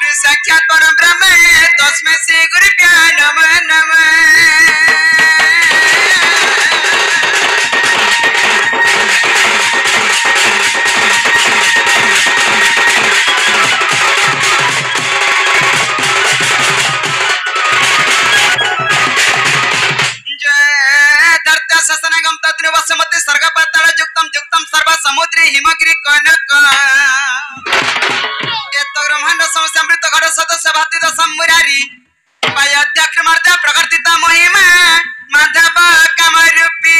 गुरु साक्षात परम ब्रह्म तस्मै श्री गुरुभ्यो नमः नमः। ससनगम तद्रुवसमति सर्गपाताल जुक्तम जुक्तम सर्व समुद्री हिमगिरि कनक एत ब्रह्मांड समसमृत घट सदस्य भाति दशम मुरारी पायद्यक्रमार्थ प्रकृतिता महिमा माधव कामरूपी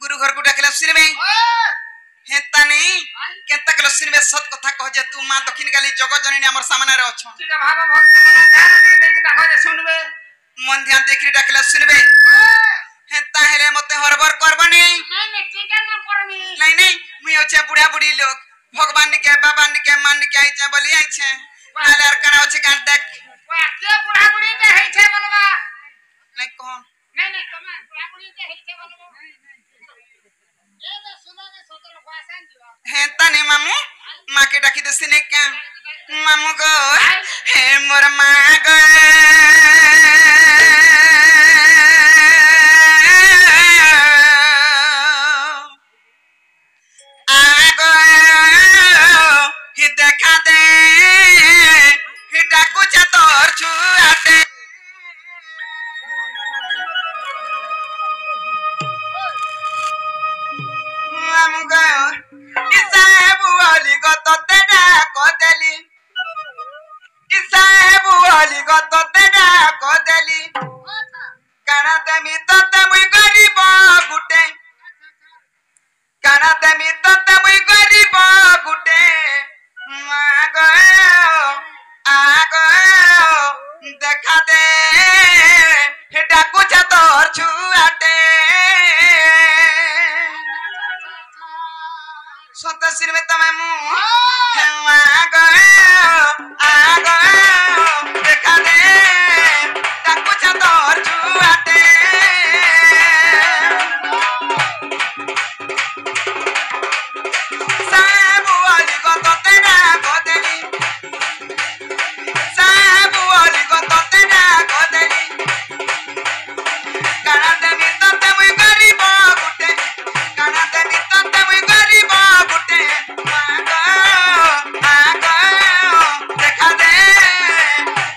गुरु घर को डाकला सुनबे सुनबे सत कथा कह जे तू मां दक्षिण काली जगत जननी हमर सामने रे अछ ठीक भाव भक्ति मन ध्यान दे के डाको जे सुनबे मन ध्यान देखि डाकला सुनबे हेता हेले मते हरबर करबनी नहीं ठीक है ना करमी नहीं मुई होचे बुढ़ा बुढ़ी लोग भगवान के बाबा के मान के आइछे बोली आइछे नाले आर कना होचे काट देख ओए के बुढ़ा बुढ़ी के है छे बोलबा नहीं कौन नहीं तमे बुढ़ा बुढ़ी के है छे बोलबो ए तो सुनो के सतर भाषण दिवा हेता ने मामू मां के डाकी दसिने क्या मामू गो हे मोर मां गो देखा दे डाकू तोर छुआते इसाहेबु अली गत तेरा कदेली इसाहेबु अली गत तेरा कदेली काना देमी तते मुई गरीब गुटे काना देमी तते मुई गरीब गुटे मागो आगो देखा दे डाकू तोर छुआते सत सिर में तमे मु आगो आगो देखा दे डाकू तोर छुआते साबु अली गत तेरा कदेली साबु अली गत तेरा कदेली काना देमी तते मुई गरीब गुटे काना देमी तते मुई गरीब गुटे आगो आगो देखा दे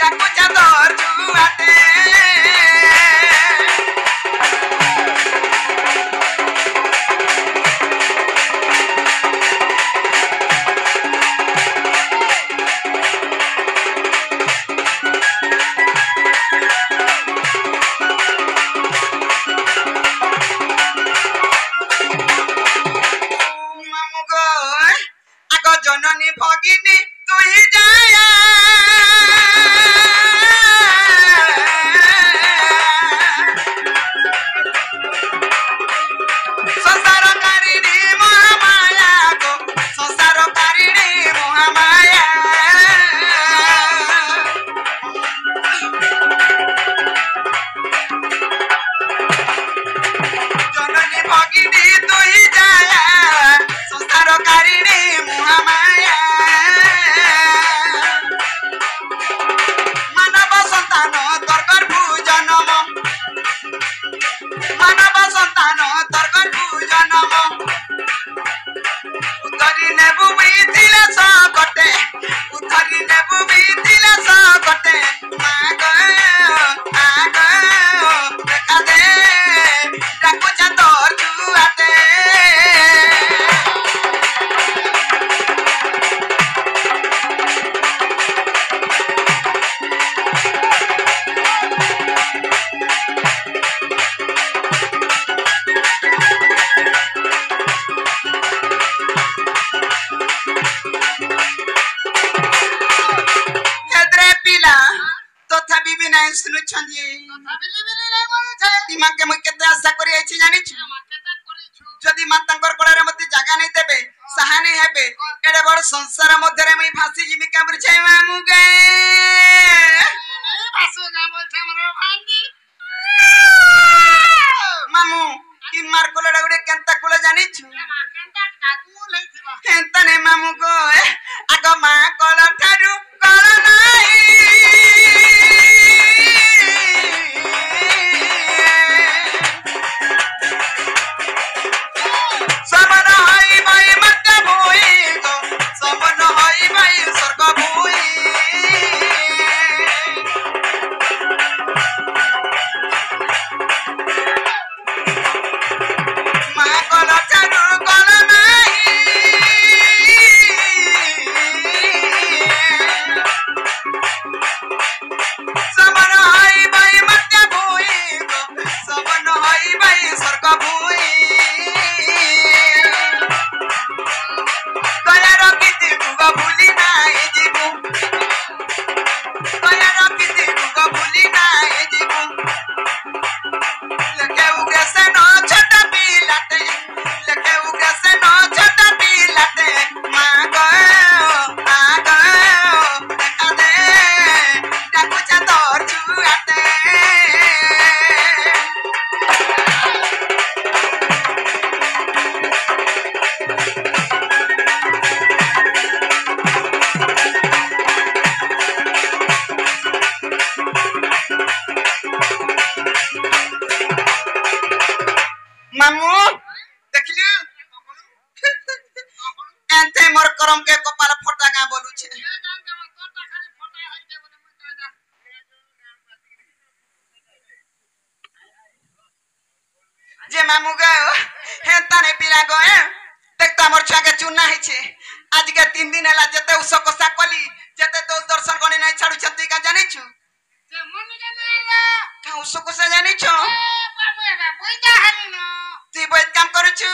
डाकू तोर छुआते जननी भगिनी तू ही जाया संसार कारिणी महामाया गो संसार कारिणी महामाया जननी भगिनी तू ही जाया संसार कारिणी महामाया मानव संतान तोर गर्भु जन्म मानव संतान तोर गर्भु जन्म उतरी नेबु मिथिला सकटे उतरी नेबु मिथिला सकटे मागो आगो देखा दे डाकू तोर छुआते तथापि भी नहीं सुनु छंदी तथापि भी नहीं बोले छे तिमा के मुई केते आशा करी आइछि जानि छु जदि मातांकर कोळरे मते जागा नै देबे सहाने हेबे एडे बड़ संसार मध्यरे मुई फांसी जिमि कामर छै मामू गे नहीं भासो ना बोल छे हमरो भांगी मामू ई मार कोलडा गुडे केंता कोला जानि छु केंता डाकू लइथिबा केंता ने मामू गो आगो मा कोला थारु कोला नाही सबन हई भाई मत भूई गो सबन हई भाई स्वर्ग भूई मा कोला थारु कोला नाही हे मोर करम के कपाल फटा का बोलू छे ये गान के तोटा खाली फोटा है के बोले मुई कहना जे मामू गयो हे ताने पिला गए देख तो हमर छुआ के चुना है छे आज के 3 दिन हला जते उसो कोसा कली जते दो दर्शन गणी नहीं छाड़ू छती का जानि छु जे मन के नहीं का उसो कोसा जानि छु बाबू एबा पैदा हनी न तू बहुत काम करू छु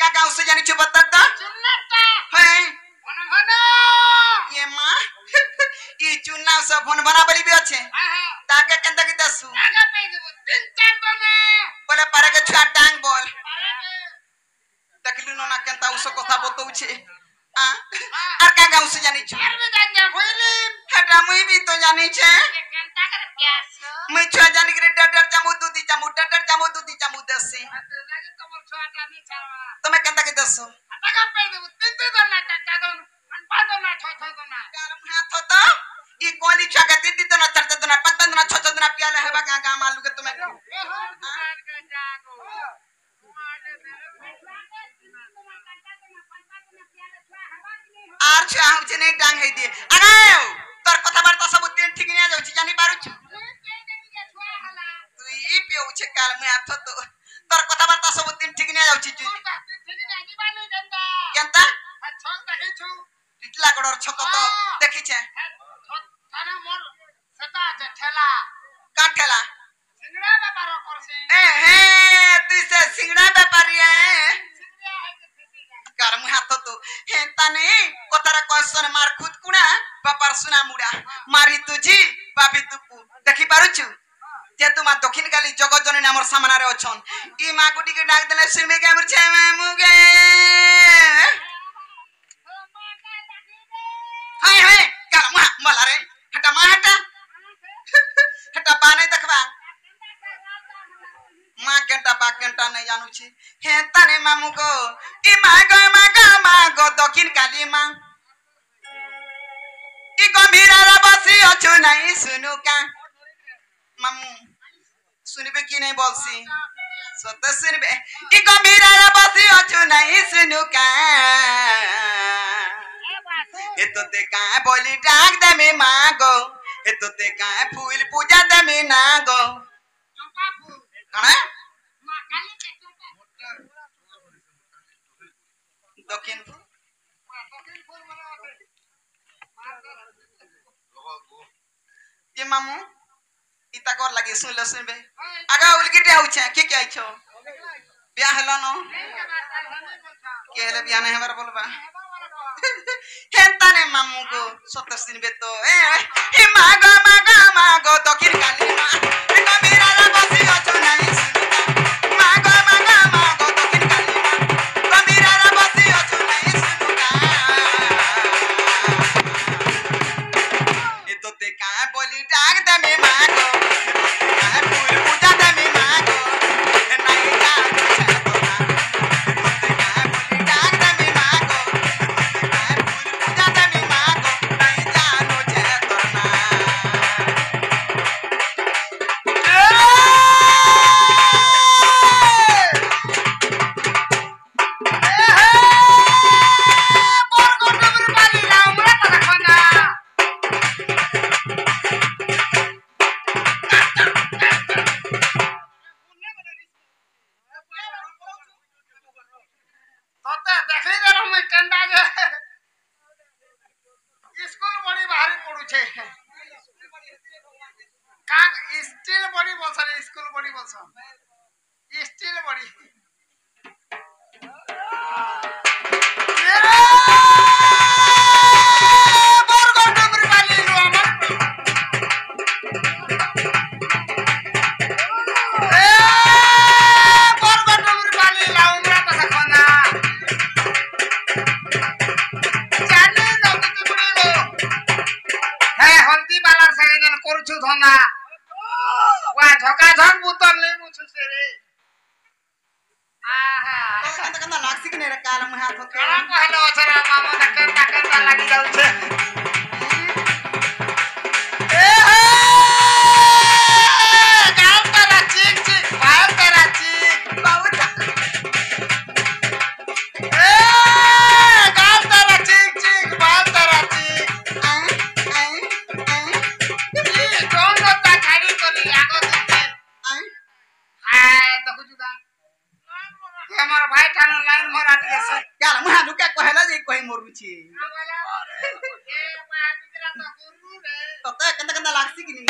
का का उसो जानि छु बता तो चुन्नता है मन भन ये मां ई चुना सब भन बना बली भी अच्छे हां ताके केंदा की दसु आगे पे देबो 3-4 बने बोले पारे के छुआ टांग बोल देखलु ना केंता उसो कथा बतौ छे आ आर का गाउ से जानि छु यार में जान जा भइली हटा मुई भी तो जानि छे केंता कर प्यास मुई छुआ जानि के डर जामु दूधी जामु दसे लागे तमर छोटा नहीं छावा तमे केंता की दसु आगे पे देबो 3 दन ना काका दन अन 5 दन ना 6 दन ना गरम हाथ तो ई कोली छुआ के 3 दन 4 दन 5 दन 6 दन पियाले हेबा का मालू के तुमे आर छुआ हम छे नहीं टांग है दिए अरे तोर कथा बार्ता सब दिन ठीक नहीं जाउ छी जानि पारु छु तू ई पियो छे काल में हाथ तो तोर कथा बार्ता सब दिन ठीक नहीं जाउ छी केंता इतला गडर छक तो देखि छे का ठेला ए हे तू से सिंगड़ा व्यापारी है गरम हाथ तो हे ताने कतारा क्वेश्चन मार खुद कुणा बापार सुना मुडा मारी तुजी बाबी तुपु देखि पारु छु जे तुमा दक्षिण गाली जगत जने हमर सामना रे अछन ई मा गुडी के डाक देले सुनबे के हमर छे मुगे हाय हाय गरम मला रे हटा मा हटा हटा बाने देखबा मा केंटा नहीं जानू छी हे ताने मामू को ई मागो दक्षिण काली मां ई गंभीरा रा बसी अछु नहीं सुनु का मामू सुनबे की नहीं बोलसी सत सुनबे ई गंभीरा रा बसी अछु नहीं सुनु का ए तो ते का बोली डाक दे में मांगो ए तो ते का फूल पूजा दे में ना गो कणा दक्षिण ये मामू इता कर लगे सुन ल सुनबे आगा उलगिटे आउ छे के आइछो बियाह हलो न के हले बियाह नहीं हमर बोलबा हेंता ने मामू को सत सुनबे तो ए मागो दक्षिण काली मां ए मेरा रा बसी अछु नहीं सुनुका मागो दक्षिण काली मां मेरा रा बसी अछु नहीं सुनुका ए तो ते का बोली डाक दे में मागो का फूल पूजा दे में मागो नहीं जानो छे तो ना ते का बोली डाक दे में मागो का फूल पूजा दे में मागो नहीं जानो छे तो ना स्टील बॉडी बोलसन स्कूल बॉडी बोलसन स्टील बॉडी धंदा वा झका झक बुतल ले मुछु से रे आहा कंदा लाक्सी के ने काल में हाथ होके कड़ा कहलो छरा मामा न कंदा लागी जाउ छे ए हे गाल तेरा चीक चीक बाल तेरा चीक बहुत ए गाल तेरा काल मुहा लुका कहला जे कहि मरुची तते कंदा कंदा लागसी कि नी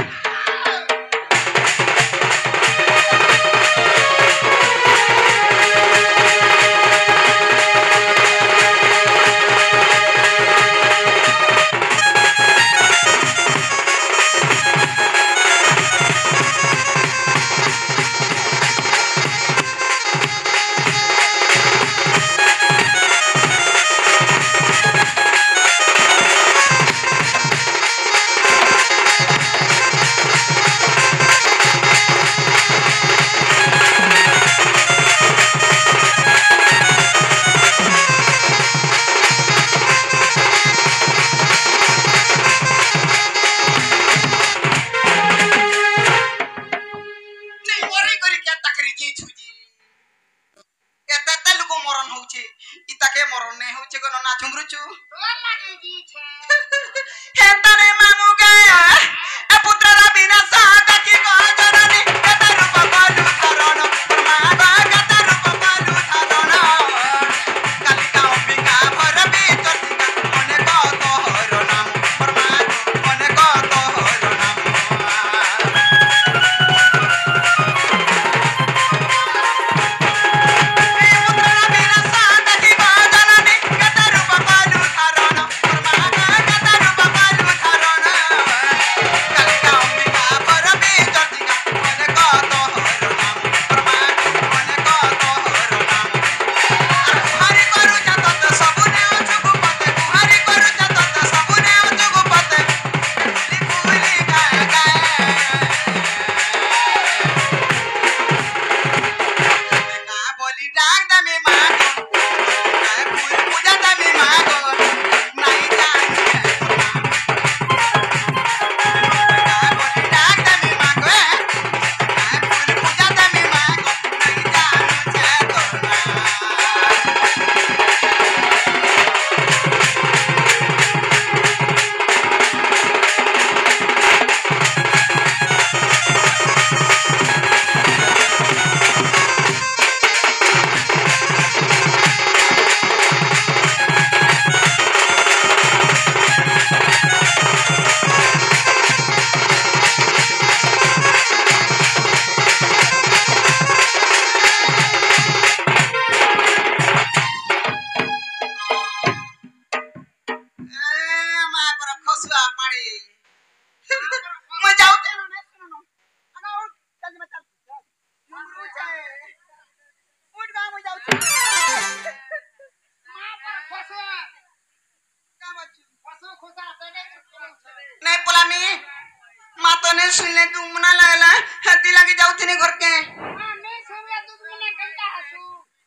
सुनले तू मना लागला हती लागी जाउथिनी घर के नहीं सुनिया दुख में नहीं कंटा हसू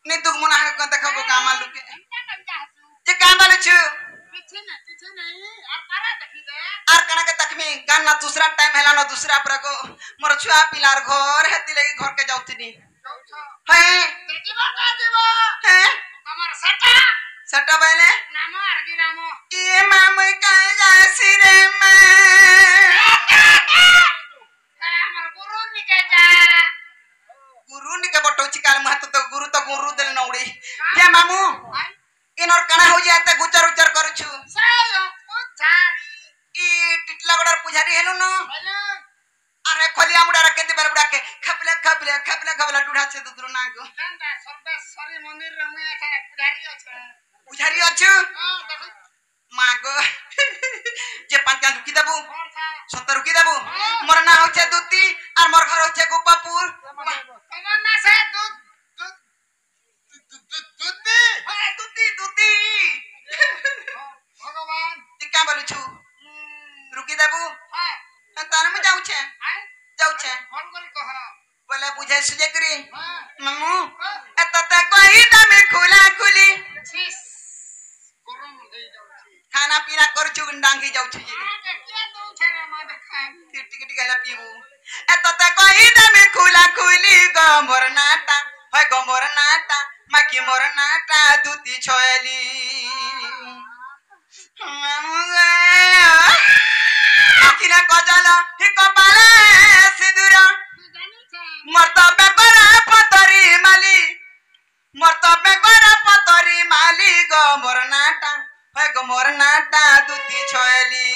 नहीं दुख मना के देखबो कामा लुके जे काम बाले छु पीछे नहीं और पारा देखी दे आर कना के तकमी गाना दूसरा टाइम हैला न दूसरा प्रगो मोर छुआ पिलार घर हती लागी घर के जाउथिनी है जीवा का जीवा है तमर सटा सटा बाले नाम आरगी नाम ये मामई का जासी रे गुरु निके बटो चिकाल महत तो गुरु देल नौड़ी जे मामू इनर कणा हो जाते गुचर उचर करू छु सायो पुजारी ई टिटला गडर पुजारी हेलो न अरे खोलिया मुडा रखे दे बरबडा के खपले डुडा छे दुदरु ना गो कंदा सर्वेश्वरी मंदिर रे में पुजारी अछु मागो जे पांचा रुकी देबू 70 रुकी देबू मोर ना हो छे दुती और मोर घर हो छे गोपापुर तमर ना से दुती भगवान टिका बोलू छु रुकी देबू हां तार में जाऊ छे फोन करी कह बोले बुझे सुजे करी मम्मू एतता कोई दमे खुला खुली गरम दे जाऊ खाना पीना कर छु डांगी जाऊ छु के दो छेरा मा देखाई टिकट गला पीबू एतता कोई दमे खुला खुली गमर नाटा होय गमर नाटा माकी मोर नाटा दुती छोयली आखिला कजला हि कपाले सिंदूर मर्तबे करा पतरी माली गो मोर नाटा है गो मोर नाटा दुती छोयली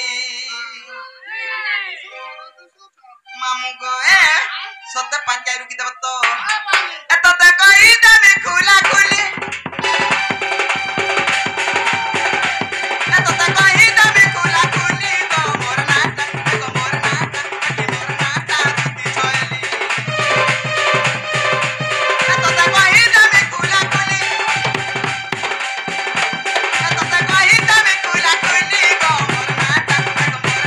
मामू गो ए सत्य पंचायत रुकी दब तो एतो ते कही देबी खुला खुली एतो ते कही देबी खुला खुली गो मोर नाटा दुती छोयली एतो ते कही देबी खुला खुली एतो ते कही देबी खुला खुली गो मोर नाटा दुती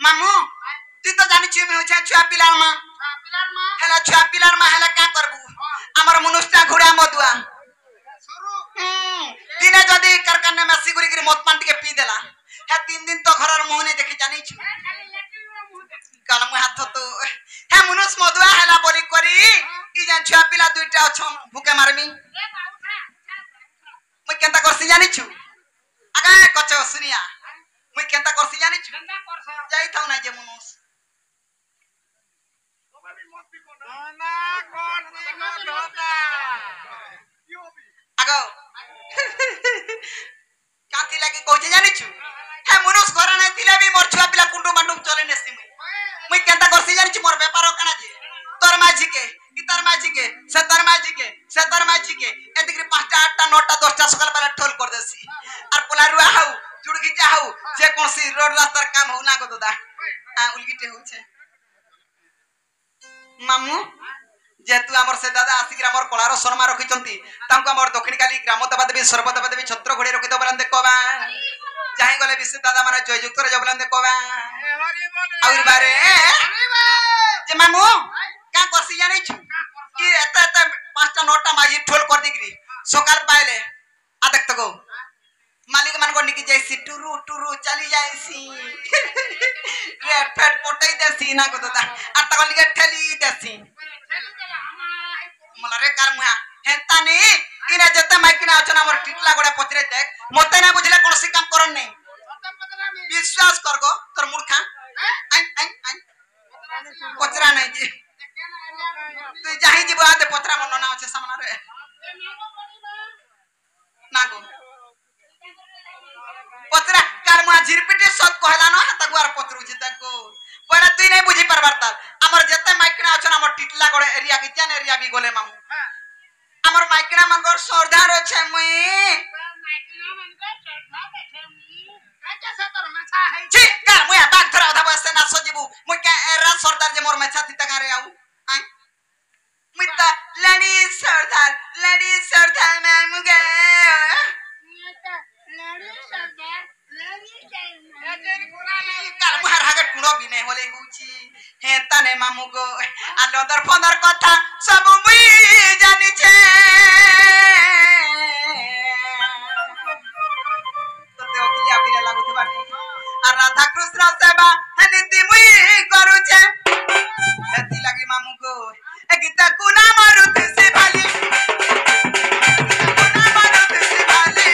मामू तू तो जानी छु में होछा छुआ पिलार मा हेला छुआ पिलार मा हेला का करबू हमर मनुष्य घोड़ा मदुआ दिने जदी करकने में सिगुरी गिरी मत पान के पी देला हे 3 दिन तो घरर मुंह नहीं देखि जानी छु काल मु हाथ तो हे मनुष्य मदुआ हेला बोली करी ई जान छुआ पिला दुइटा छ भूखे मारमी मैं केंता करसी जानी छु आगा कचो सुनिया मैं केंता करसी जानी छु जाई थाउ ना जे मनुष्य आगो कांती लागी कहजे जानी छु हे मनुष्य घर नै थिले भी मोर छुआ पिला कुंडू मांडू चले नेसी मैं केंता करसी जानी छु मोर व्यापार कना जे तोर माझी के इतर माझी के सतर माझी के एदिकरी 5टा 8टा 9टा 10टा सकाल बेला ठोल कर देसी आर पोलारुआ हाउ जुड़गीचा हाउ जे कोनसी रोड रास्तार काम हो ना गो दादा आ उलगीटे होछे मामू जेतु हमर से दादा आसिक हमर कोलारो शर्मा रखिचंती तांको हमर दक्षिणकाली ग्राम देवा देवी सर्वदेवा देवी छत्र घोड़ी रखि दबलन देखबा जाहि गले विश्व दादा माने जय जुक्तर जबलन देखबा और बारे जे मामू का करसी जानि छु कि एत 5टा 9टा माजी ठोल कर दिगरी सकाल पाइले आ देख तको मालिक मान को निकी जैसी टुरु टुरु चली जाईसी रेट फेट पोटई देसी ना को दादा आ तको निके ठेली देसी मला रे कार मुहा हेता नी इने जते माइकिना अछन हमर टिटला गोडा पचरे देख मते ना बुझले कोनसी काम करन नै विश्वास कर गो तोर मूर्खा आई पचरा नै जी तू जाहि जीव आते पचरा मन ना আছে सामना रे नागो पचरा कार मुहा झिरपिटी सत कहला न हाता गुआर पचरू छी तको पर तुई नहीं बुझी परबरता हमर जते माइकना अछन हमर टिटला गड़े एरिया के जन एरिया भी गोले मामू हां हमर माइकना मन को सरदार छे मुई माइकना मन को सरदार छे मुई काजे से तोर मछा है छी का मुई बाग धरा उधा बसे ना सजीबू मुई के एरा सरदार जे मोर मछा तिता गारे आऊ आई मुई ता लड़ी सरदार मामू गे तेरी पूरा नहीं काल मुहार हागट कुड़ो भी नहीं होले हुची हे तने मामू गो आ लदर फंदर कथा सब मुई जानी छे तो ते ओकिलिया बिले लागुते बाटी आ राधा कृष्ण सेवा हनिति मुई करू छे हेती लागी मामू गो ए गीता कुना मारुति से भाली कुना मारुति से भाली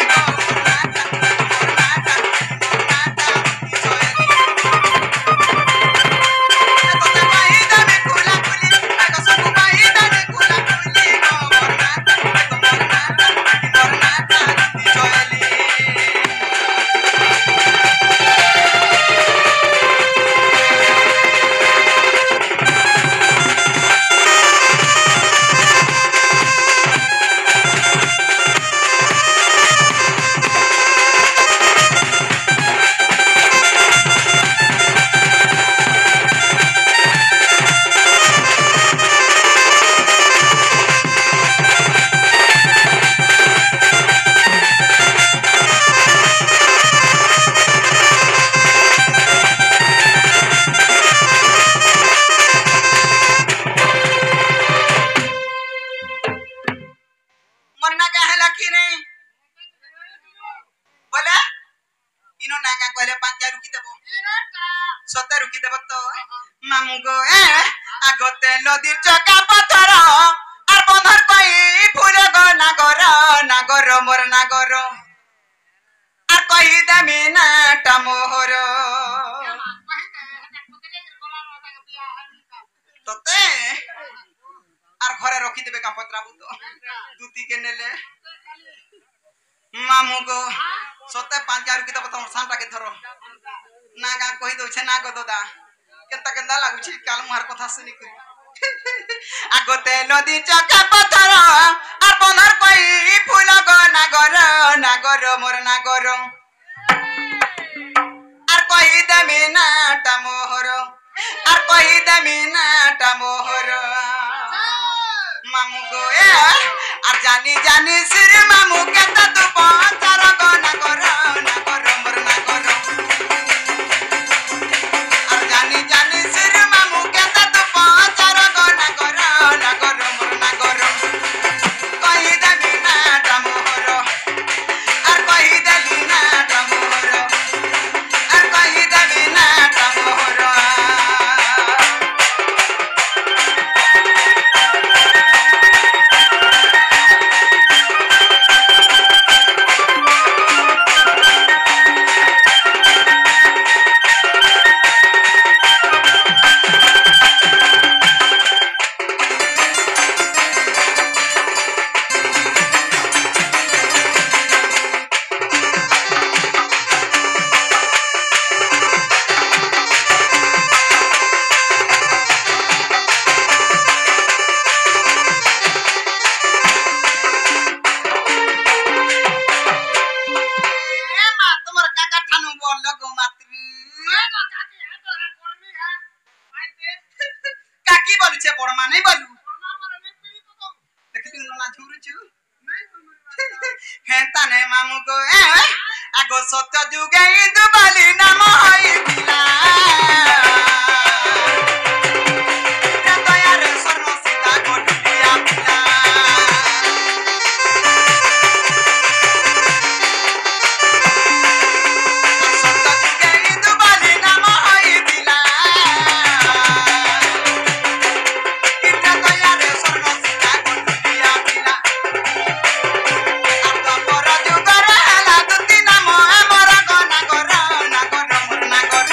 मरना का है लकी नहीं बोले इनो नागा कहले 5 रुकी देबो सते रुकी देबो तो मामू गो ए आगते नदीर चका पथर আর বন্ধর কই ফুল গো নাগর মোর নাগর আর কই দেমি না টামোহর তোতে আর ঘরে রখি দেবে কাম পত্রাবু তো দুতি কে নেলে মামু গো সতে 5000 কি দেব তোর সানটাকে ধরো না গা কই দউছে না গো দাদা কেনতা লাগুছি কাল মুহার কথা শুনি কই আগতে নদী চকা পথর আর বন্ধর কই ফুল গো নাগর মোর নাগর আর কই দেমি না টামোহর আর কই দেমি না টামোহর মামু গো এ আর জানি সির মামু কেতা তু পঞ্চার গো নাগর মোর নাগর আর জানি সির মামু কেতা তু পঞ্চার গো নাগর মোর নাগর কই দেমি না টামোহর আর কই দেলি না টামোহর আর কই দেমি না টামোহর काकी बोलुछे बड़मा नहीं बोलू देखली ना झुरुछु हेता ने मामू को ए आगो सत्य जुगे इंदु बाली नाम होई दिला तयार स्वर्ण सीता गोटलिया पिला सत्य जुगे इंदु बाली नाम होई दिला तयार स्वर्ण सीता गोटलिया पिला आतो पर जुगर हला दुती नाम हमर गना गर नागर मोर नागर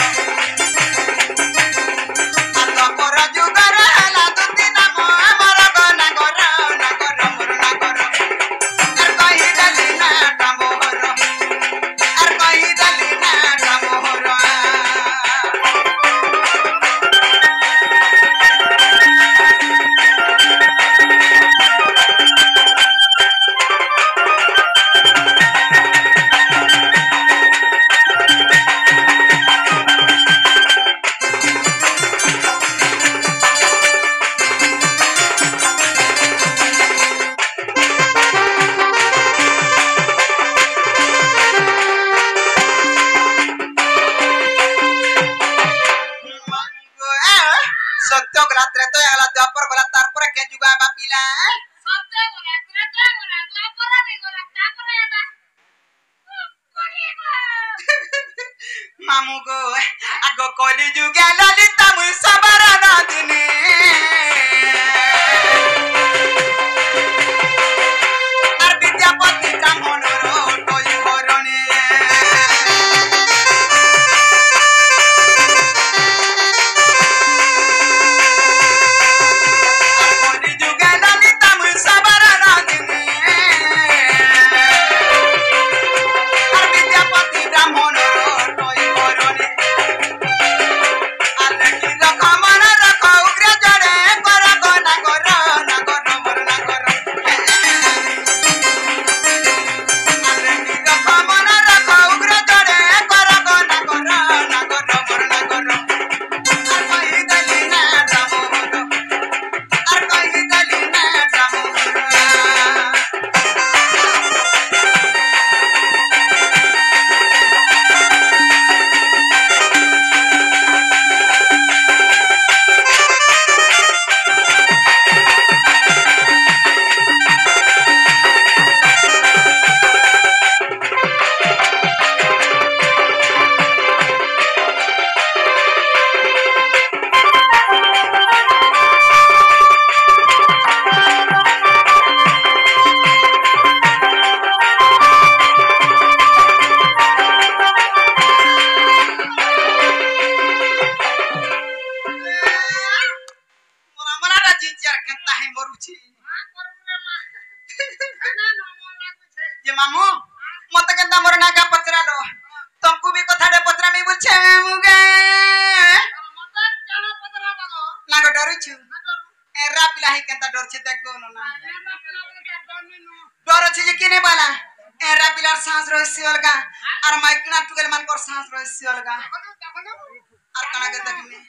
सत्य गला त्रेता गला द्वापर गला तारपर के जुगा बापिला सत्य गोला त्रता गोला द्वापर रे गोला तापर एबा कोरिबा मामू गो आगो कली जुगा ललिता मुई सबर नदिनी আর বিদ্যাপতি ব্রাহ্মণর টই বরণে আর কলি যুগে ললিতা মুই সবার নদিনী আর বিদ্যাপতি ব্রাহ্মণর টই বরণে আর কি রকম রাখ উগ্র জড়ে কর গো না কর না কর মর না কর हां करबे मा खाना न मन लागुछे जे मामू मत केंता मोर नागा पचरालो तुमको भी कथाडे पचरा मी बुझे मुगे मत जाना पतरा बागो नागो डरू छु ना करू एरा पिला ही केंता डर छे देखो न ना ना पिला के डरने नु डर छे जे किने बाला एरा पिलार सांस रहस्य अलगा और माइकना टुगेल मान कर सांस रहस्य अलगा देखो और कना के देखने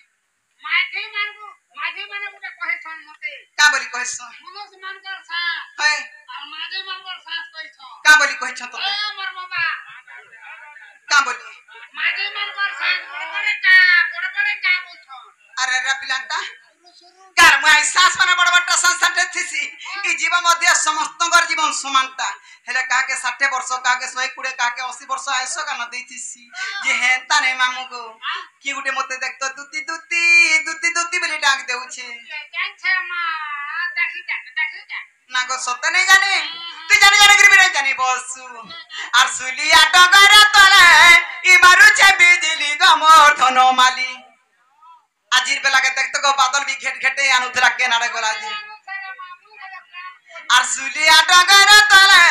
माझे माने मुझे कहे छन मते का बोली कहस मनुष्य मान कर सांस है और माझे मान कर सांस कहि छ का बोली कह छ तो ए मोर बाबा का बोली माझे मान कर सांस बड़बड़े का बोल छ अरे एरा पिलांटा शुरू कार माई सांस माने बड़ बड़ संस्था थिसी ई जीवन मध्य समस्तकर जीवन समानता हेले का के 60 वर्ष का के 120 का के 80 वर्ष आयसो का न देथिसी जे हेता नै मामू को की गुटे मते देखतो दुती बोली डाक देउ छे जान छ मा देखी जा ना गो सत्य नहीं जाने तू जाने गिर भी नहीं जाने बसु और सुलिया डगर तले ई मारू छे बिजली गमोर धनो माली आजिर बेला के देखतो गो बादल भी घेट घेटे अनुधरा के नारे गोला जी আর সুলিয়া ডগর তলে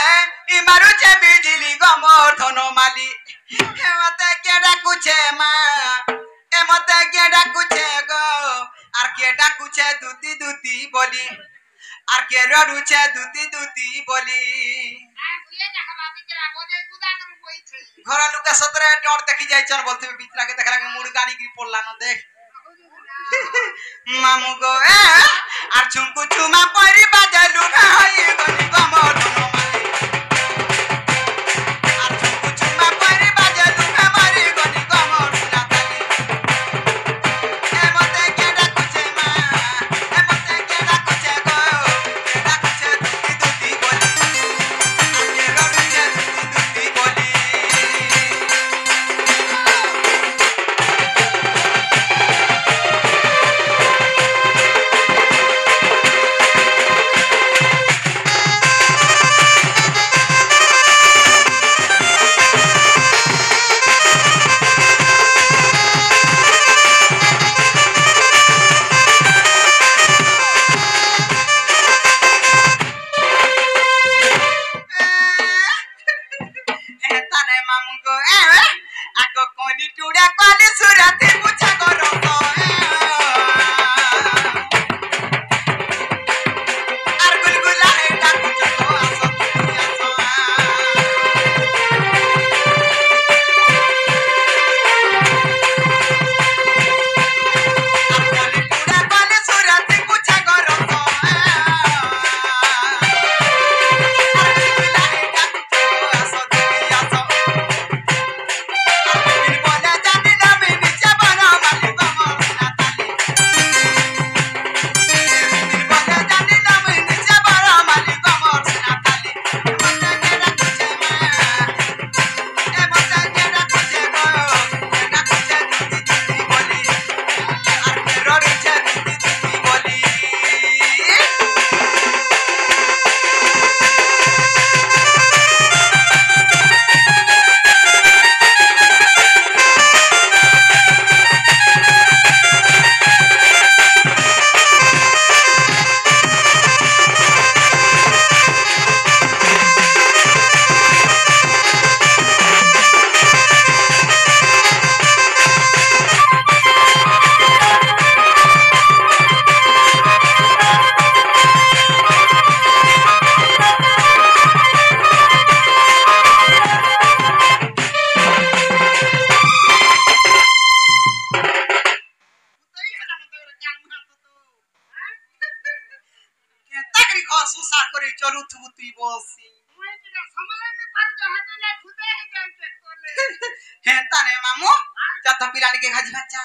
ই মারুছে বিজলি গমর ধনমালি হেমতে কে ডাকুছে মা এমতে কে ডাকুছে গো আর কে ডাকুছে দুতি দুতি বলি আর কে রড়ুছে দুতি দুতি বলি ঘর লুকা সতরে ডর দেখি যাইছন বলতে বিতরা के देखला के मुड़ गाड़ी गिर पड़ला न देख मामू गो আর চুমকু চুমা পরি বাজালু ভাই গনি গমর ধনমালি আর চুমকু চুমা পরি বাজালু ভাই গনি গমর ধনমালি এমতে কে ডাকুছে মা এমতে কে ডাকুছে গো কে ডাকুছে দুতি দুতি বলি আর কে রড়ুছে দুতি দুতি বলি সুসা করে চলুথবু তুই বসি মুই টিকে সমলানি পারু হাতে না খুদে হে যাইতে কোলে হেন্তা নে মামু যত পিলানিকে ঘাজি ভাচা